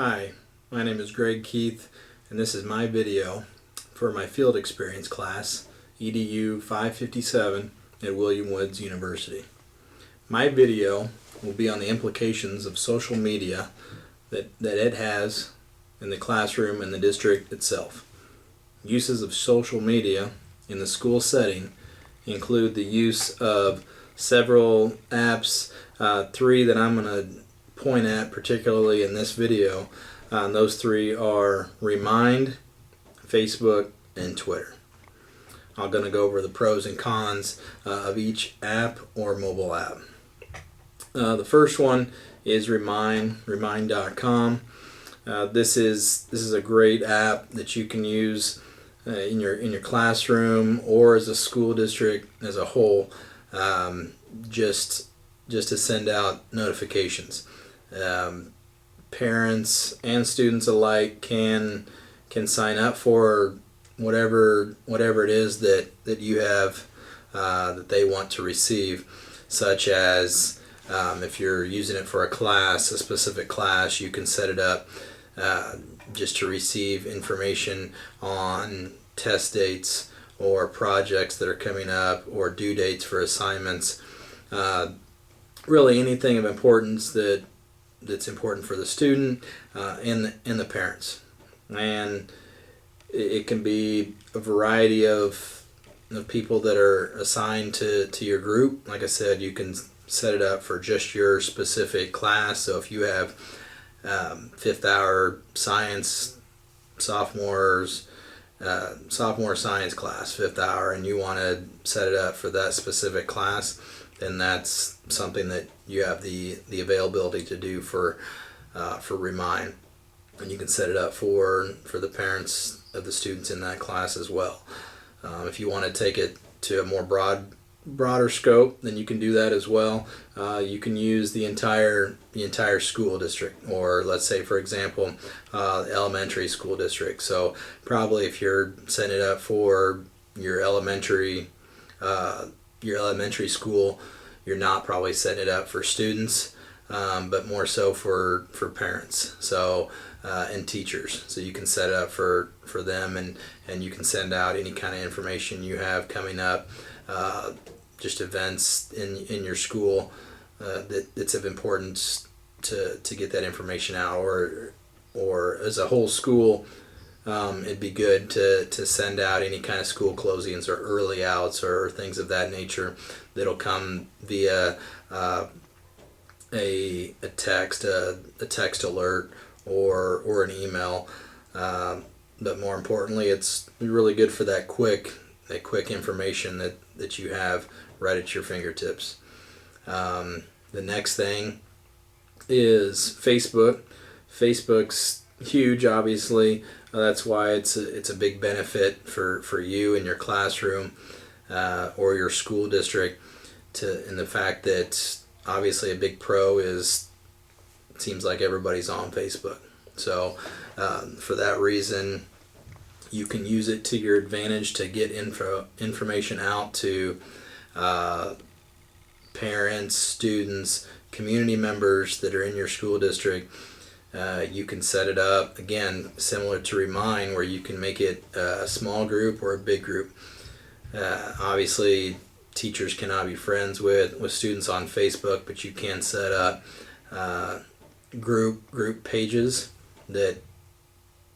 Hi, my name is Greg Keith, and this is my video for my field experience class, EDU557 at William Woods University. My video will be on the implications of social media that it has in the classroom and the district itself. Uses of social media in the school setting include the use of several apps, three that I'm going to point at particularly in this video. Those three are Remind, Facebook, and Twitter. I'm going to go over the pros and cons of each app or mobile app. The first one is Remind, remind.com. This is a great app that you can use in your classroom or as a school district as a whole, just to send out notifications. Parents and students alike can sign up for whatever it is that you have that they want to receive, such as if you're using it for a specific class, you can set it up just to receive information on test dates or projects that are coming up or due dates for assignments. Really anything of importance that's important for the student and the parents. And it can be a variety of people that are assigned to your group. Like I said, you can set it up for just your specific class. So if you have fifth hour science sophomore science class, fifth hour, and you want to set it up for that specific class, then that's something that you have the availability to do for Remind, and you can set it up for the parents of the students in that class as well. If you want to take it to a more broader scope, then you can do that as well. You can use the entire school district, or let's say, for example, elementary school district. So probably if you're setting it up for your elementary school, you're not probably setting it up for students, but more so for parents, so and teachers. So you can set it up for them, and you can send out any kind of information you have coming up, just events in your school that's of importance to get that information out, or as a whole school. It'd be good to send out any kind of school closings or early outs or things of that nature that'll come via a text alert or an email. But more importantly, it's really good for that quick information that you have right at your fingertips. The next thing is Facebook. Facebook's huge, obviously. That's why it's a big benefit for you in your classroom or your school district. In the fact that obviously a big pro is it seems like everybody's on Facebook. So for that reason, you can use it to your advantage to get information out to parents, students, community members that are in your school district. You can set it up, again, similar to Remind, where you can make it a small group or a big group. Obviously, teachers cannot be friends with students on Facebook, but you can set up group pages that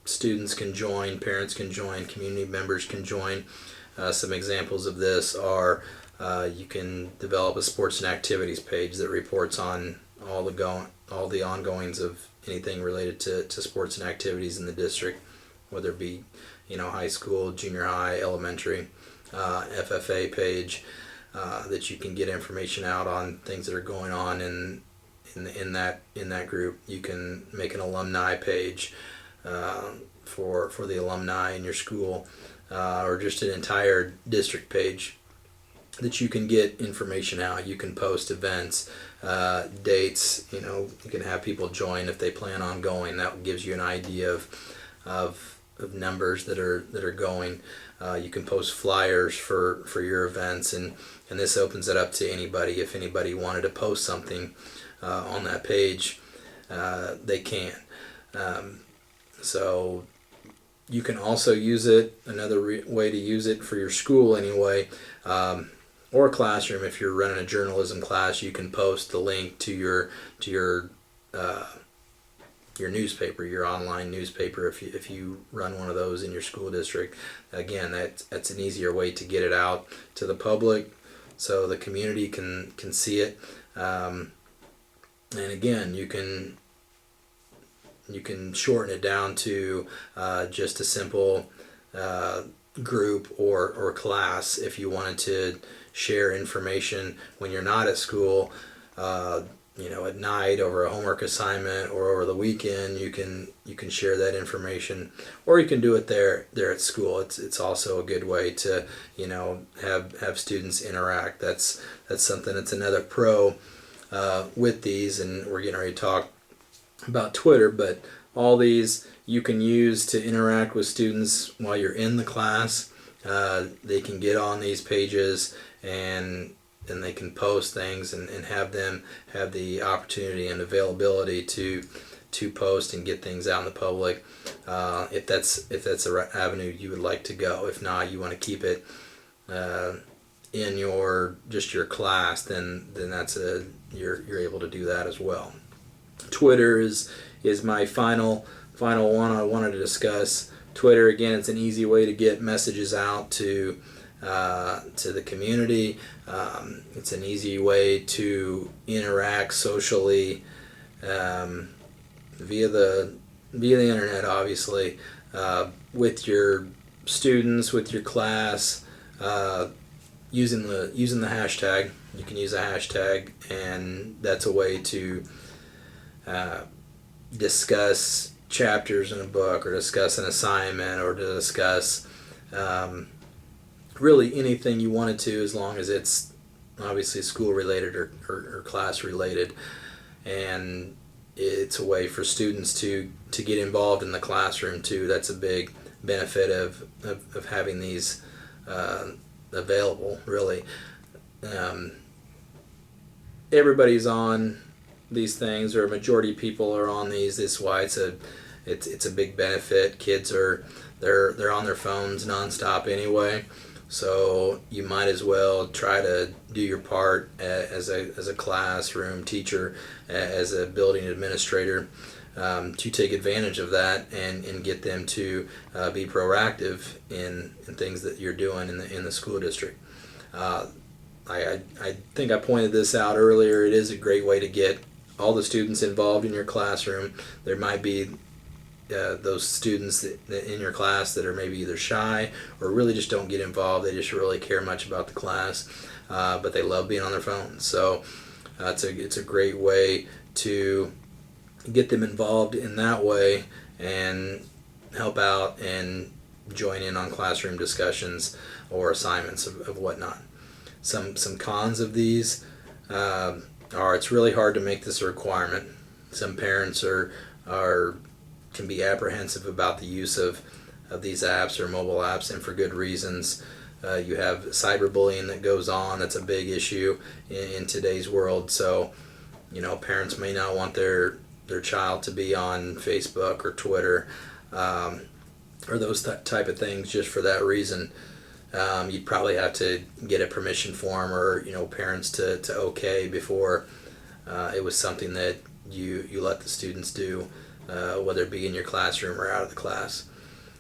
students can join, parents can join, community members can join. Some examples of this are you can develop a sports and activities page that reports on all the ongoings of anything related to sports and activities in the district, whether it be high school, junior high, elementary. FFA page that you can get information out on things that are going on in that group. You can make an alumni page for the alumni in your school, or just an entire district page that you can get information out. You can post events, dates. You can have people join if they plan on going. That gives you an idea of numbers that are going. You can post flyers for your events, and this opens it up to anybody. If anybody wanted to post something on that page, they can. So you can also use it, another way to use it for your school anyway, or classroom. If you're running a journalism class, you can post the link to your newspaper, your online newspaper, if you run one of those in your school district. Again, that's an easier way to get it out to the public, so the community can see it. And again, you can shorten it down to just a simple group or class. If you wanted to share information when you're not at school, at night over a homework assignment or over the weekend, you can share that information, or you can do it there at school. It's also a good way to have students interact. That's something that's another pro with these, and we're getting ready to talk about Twitter, but all these you can use to interact with students while you're in the class. They can get on these pages and they can post things and have them have the opportunity and availability to post and get things out in the public, if that's an avenue you would like to go. If not, you want to keep it in your class, then that's you're able to do that as well. Twitter is my final one I wanted to discuss. Twitter, again, it's an easy way to get messages out to the community. It's an easy way to interact socially via the internet, obviously, with your students, with your class, using the hashtag. You can use a hashtag, and that's a way to discuss chapters in a book, or discuss an assignment, or to discuss really anything you wanted to, as long as it's obviously school related or class related. And it's a way for students to get involved in the classroom too. That's a big benefit of having these available, really. Everybody's on these things, or a majority of people are on these. This is why it's a big benefit. Kids they're on their phones nonstop anyway, so you might as well try to do your part as a classroom teacher, as a building administrator, to take advantage of that and get them to be proactive in things that you're doing in the school district. I think I pointed this out earlier. It is a great way to get all the students involved in your classroom. There might be those students that in your class that are maybe either shy or really just don't get involved. They just really care much about the class, but they love being on their phones. So it's a great way to get them involved in that way and help out and join in on classroom discussions or assignments of whatnot. Some cons of these are it's really hard to make this a requirement. Some parents can be apprehensive about the use of these apps or mobile apps, and for good reasons. You have cyberbullying that goes on. That's a big issue in today's world. So, parents may not want their child to be on Facebook or Twitter, or those type of things just for that reason. You'd probably have to get a permission form, or parents to okay before it was something that you let the students do, whether it be in your classroom or out of the class.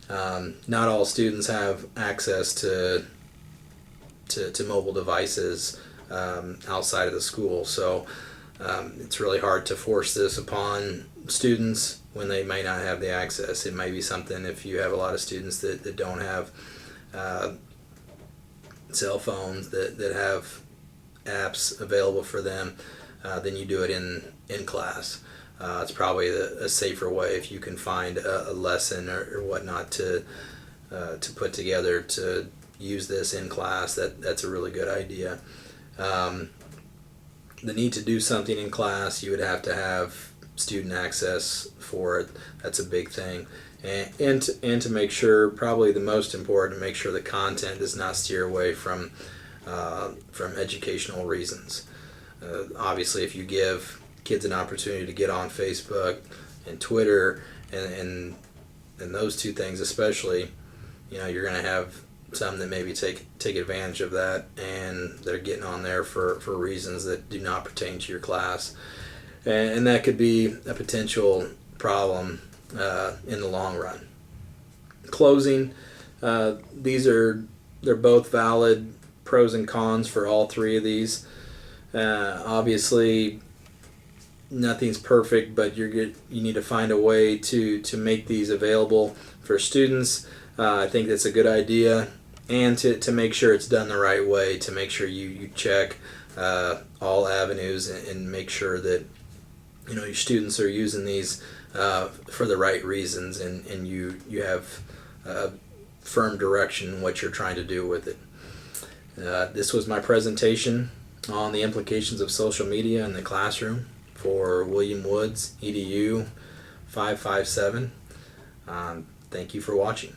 Not all students have access to mobile devices outside of the school, so it's really hard to force this upon students when they may not have the access. It may be something, if you have a lot of students that don't have cell phones that have apps available for them, then you do it in class. It's probably a safer way if you can find a lesson or whatnot to put together to use this in class. That's a really good idea. The need to do something in class, you would have to have student access for it. That's a big thing. And to make sure, probably the most important, to make sure the content does not steer away from educational reasons. Obviously, if you give kids an opportunity to get on Facebook and Twitter and those two things especially, you're going to have some that maybe take advantage of that, and they're getting on there for reasons that do not pertain to your class, and that could be a potential problem in the long run. Closing, they're both valid pros and cons for all three of these. Obviously, nothing's perfect, but you need to find a way to make these available for students. I think that's a good idea, and to make sure it's done the right way, to make sure you check all avenues and make sure that your students are using these for the right reasons, and you have firm direction in what you're trying to do with it. This was my presentation on the implications of social media in the classroom for William Woods EDU 557. Thank you for watching.